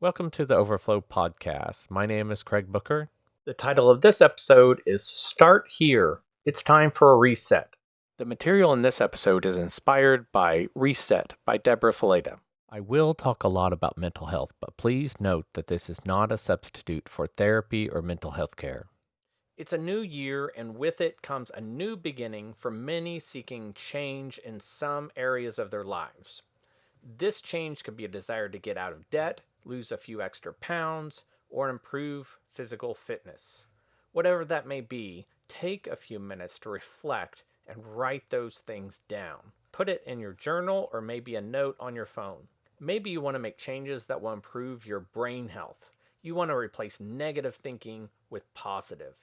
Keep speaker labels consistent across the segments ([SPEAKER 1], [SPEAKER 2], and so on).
[SPEAKER 1] Welcome to the Overflow Podcast. My name is Craig Booker. The title of this episode is Start Here. It's time for a reset. The material in this episode is inspired by Reset by Deborah Fileta. I will talk a lot about mental health, but please note that this is not a substitute for therapy or mental health care. It's a new year, and with it comes a new beginning for many seeking change in some areas of their lives. This change could be a desire to get out of debt, lose a few extra pounds, or improve physical fitness. Whatever that may be, take a few minutes to reflect and write those things down. Put it in your journal or maybe a note on your phone. Maybe you want to make changes that will improve your brain health. You want to replace negative thinking with positive.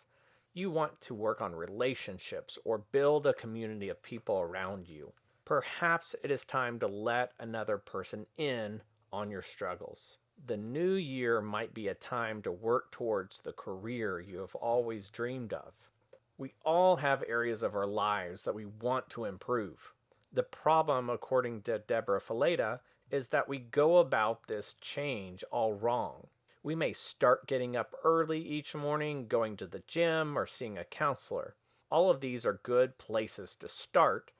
[SPEAKER 1] You want to work on relationships or build a community of people around you. Perhaps it is time to let another person in on your struggles. The new year might be a time to work towards the career you have always dreamed of. We all have areas of our lives that we want to improve. The problem, according to Deborah Fileta, is that we go about this change all wrong. We may start getting up early each morning, going to the gym, or seeing a counselor. All of these are good places to start,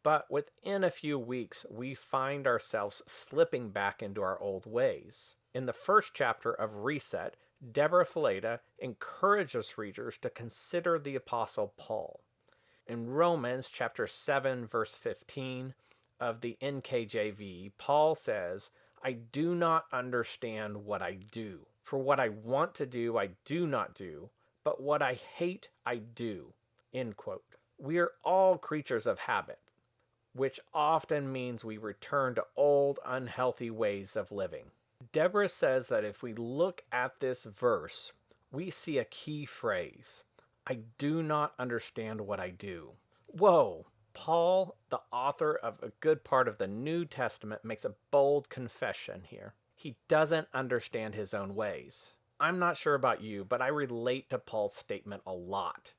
[SPEAKER 1] but within a few weeks, we find ourselves slipping back into our old ways. In the first chapter of Reset, Deborah Fileta encourages readers to consider the Apostle Paul. In Romans chapter 7, verse 15 of the NKJV, Paul says, "I do not understand what I do. For what I want to do, I do not do, but what I hate, I do." End quote. We are all creatures of habit, which often means we return to old, unhealthy ways of living. Deborah says that if we look at this verse, we see a key phrase: I do not understand what I do. Whoa! Paul, the author of a good part of the New Testament, makes a bold confession here. He doesn't understand his own ways. I'm not sure about you, but I relate to Paul's statement a lot.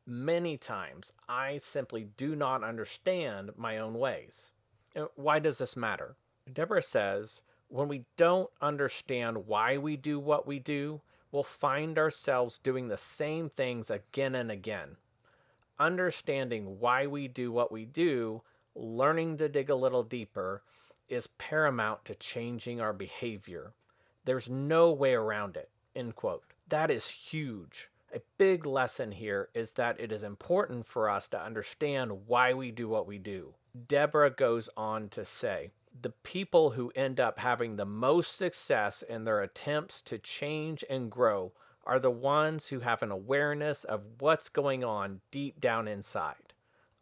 [SPEAKER 1] Many times, I simply do not understand my own ways. Why does this matter? Deborah says, when we don't understand why we do what we do, we'll find ourselves doing the same things again and again. Understanding why we do what we do, learning to dig a little deeper, is paramount to changing our behavior. There's no way around it. End quote. That is huge. A big lesson here is that it is important for us to understand why we do what we do. Deborah goes on to say, the people who end up having the most success in their attempts to change and grow are the ones who have an awareness of what's going on deep down inside,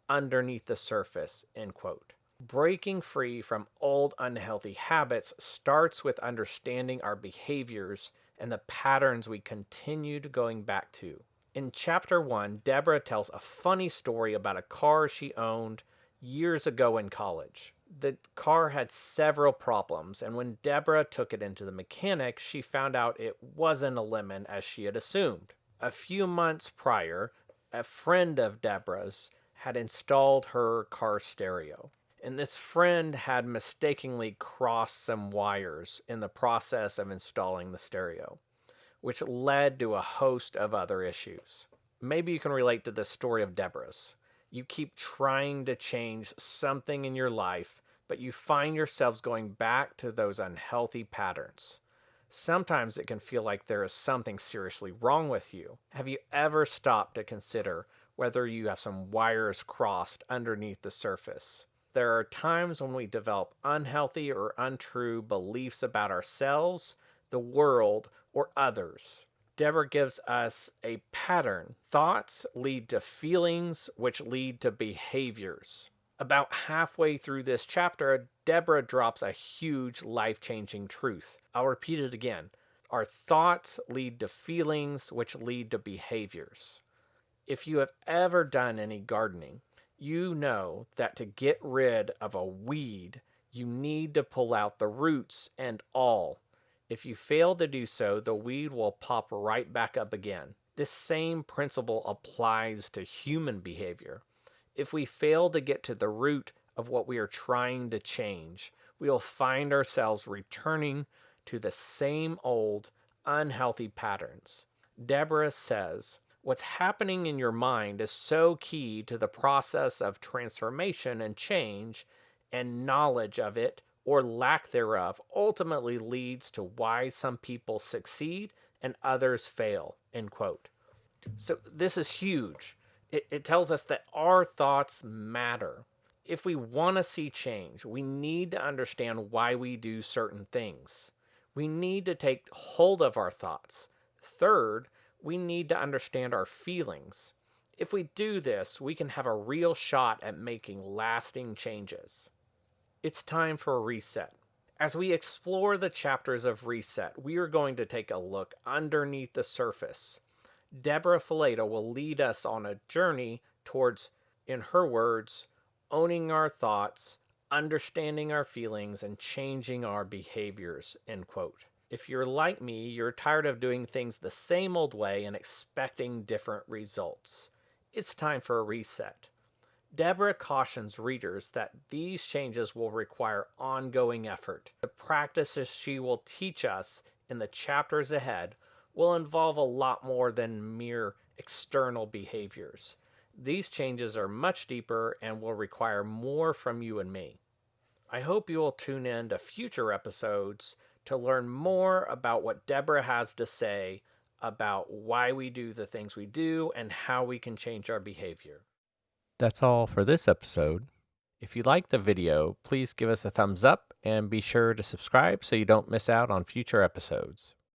[SPEAKER 1] underneath the surface, end quote. Breaking free from old unhealthy habits starts with understanding our behaviors and the patterns we continued going back to. In chapter 1, Deborah tells a funny story about a car she owned years ago in college. The car had several problems, and when Deborah took it into the mechanic, she found out it wasn't a lemon as she had assumed. A few months prior, a friend of Deborah's had installed her car stereo, and this friend had mistakenly crossed some wires in the process of installing the stereo, which led to a host of other issues. Maybe you can relate to this story of Deborah's. You keep trying to change something in your life, but you find yourselves going back to those unhealthy patterns. Sometimes it can feel like there is something seriously wrong with you. Have you ever stopped to consider whether you have some wires crossed underneath the surface? There are times when we develop unhealthy or untrue beliefs about ourselves, the world, or others. Deborah gives us a pattern. Thoughts lead to feelings, which lead to behaviors. About halfway through this chapter, Deborah drops a huge life-changing truth. I'll repeat it again. Our thoughts lead to feelings, which lead to behaviors. If you have ever done any gardening, you know that to get rid of a weed, you need to pull out the roots and all. If you fail to do so, the weed will pop right back up again. This same principle applies to human behavior. If we fail to get to the root of what we are trying to change, we will find ourselves returning to the same old unhealthy patterns. Deborah says, what's happening in your mind is so key to the process of transformation and change, and knowledge of it or lack thereof ultimately leads to why some people succeed and others fail. End quote. So this is huge. It tells us that our thoughts matter. If we want to see change, we need to understand why we do certain things. We need to take hold of our thoughts. Third, we need to understand our feelings. If we do this, we can have a real shot at making lasting changes. It's time for a reset. As we explore the chapters of Reset, we are going to take a look underneath the surface. Deborah Fileta will lead us on a journey towards, in her words, owning our thoughts, understanding our feelings, and changing our behaviors, end quote. If you're like me, you're tired of doing things the same old way and expecting different results. It's time for a reset. Deborah cautions readers that these changes will require ongoing effort. The practices she will teach us in the chapters ahead will involve a lot more than mere external behaviors. These changes are much deeper and will require more from you and me. I hope you will tune in to future episodes to learn more about what Deborah has to say about why we do the things we do and how we can change our behavior. That's all for this episode. If you like the video, please give us a thumbs up and be sure to subscribe so you don't miss out on future episodes.